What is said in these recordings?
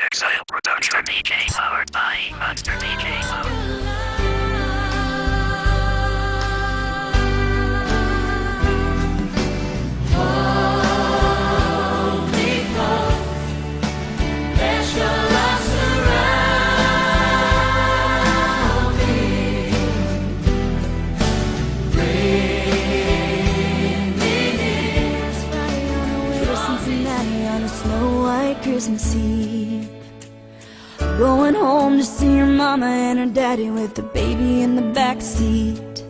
Exile Production. DJ powered by Monster DJ. Snow White Christmas Eve, going home to see her mama and her daddy with the baby in the back seat.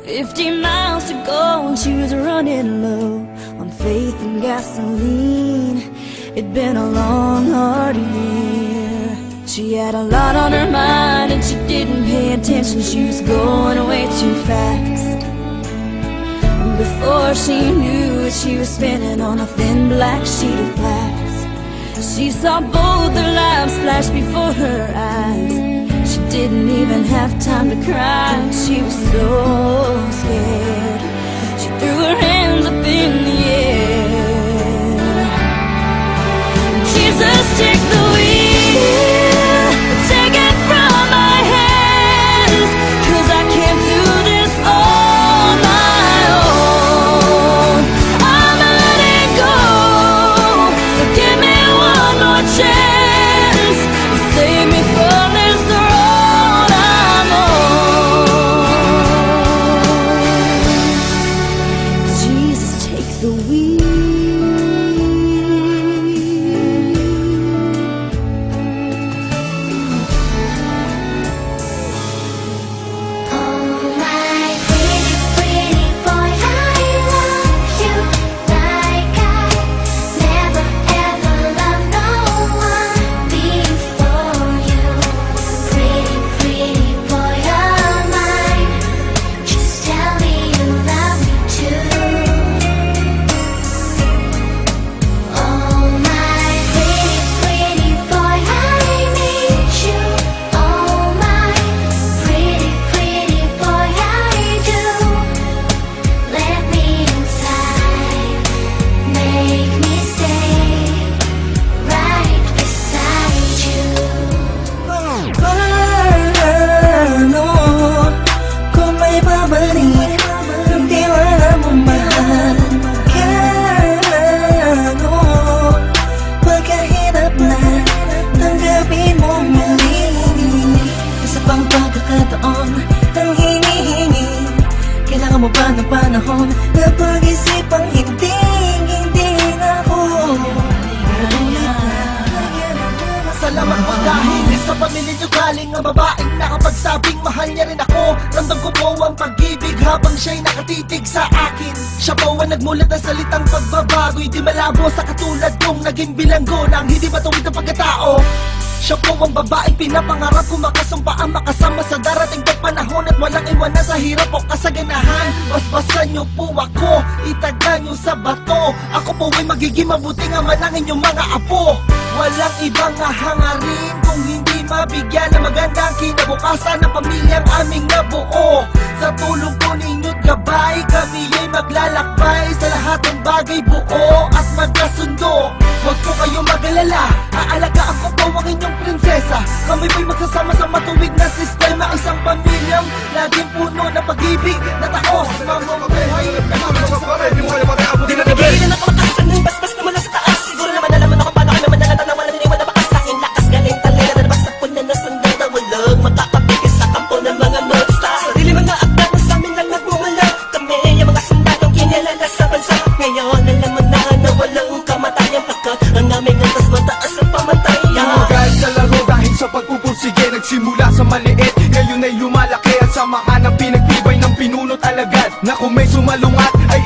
50 miles to go and she was running low on faith and gasoline. It'd been a long, hard year. She had a lot on her mind and she didn't pay attention. She was going way too fast. Before she knew it, she was spinning on a thin black sheet of glass. She saw both their lives flash before her eyes. She didn't even have time to cry. She was so scared. She threw her hands up in the air. Jesus, take the wheel, take it from my hands, 'cause I can't do this all my own. I'm letting go, so give me one more chance, save me from this road I'm on. Jesus, take the wheel. Ang hinihingi, kailangan mo ba ng panahon na pag-isipang hindi na ako. Salamat po dahil sa pamilya niyo galing ang babaeng nakapagsabing mahal niya rin ako. Ramdam ko po ang pag-ibig habang siya'y nakatitig sa akin. Siya po ang nagmulat ng salitang pagbabago'y di malabo sa katulad kong naging bilanggo ng hindi matuwid ang pagkatao. Siya po ang babaeng pinapangarap ko, makasumpa ang makasama sa darating na panahon at walang iwanan sa hirap o kasaganahan. Basbasan niyo po ako, itagan niyo sa bato. Ako po ay magiging mabuting ama ng inyong mga apo. Walang ibang hangarin kung hindi mabigyan ng magandang kinabukasan ng pamilyang aming nabuo. Sa tulong po ninyo't gabay, kami ay maglalakbay sa lahat ng bagay, buo at magkasundo. Huwag po kayong mag-alala, aalagaan ko po ang inyong prinsesa. Kami po'y magsasama sa matuwid na sistema, isang pamilyang laging puno ng pag-ibig na taos. Mamamuhay Di napigilan ako makasan ng basbas na mula sa taas. Siguro naman alam mo na kung paano kayo naman nalatan na wala niniwala bakas sa akin. Lakas galing talera na nabasa po na nasandal na walang makakapigil sa kampo ng mga monsters. Sarili mga akta na sa amin lang nagmumula. Kami yung mga sundalong kinilala sa bansa. Ngayon alam mo na na walang kamatayan, pagkat ang aming antas mataas ang pamatayan. Kahit sa laro dahil sa pagpupursige, nagsimula sa maliit, ngayon ay lumalaki at samahan ang pinagtibay ng pinunot alagad. Na kung may sumalungat ay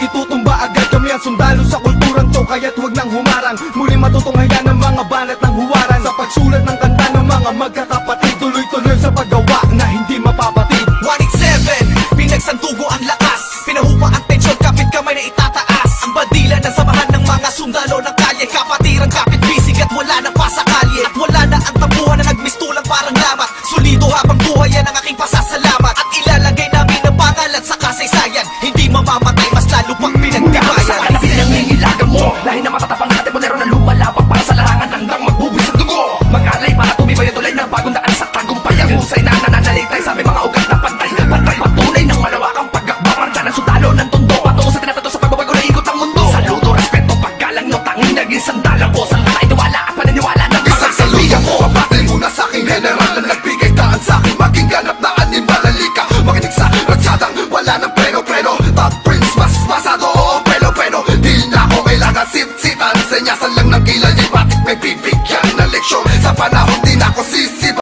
Ako si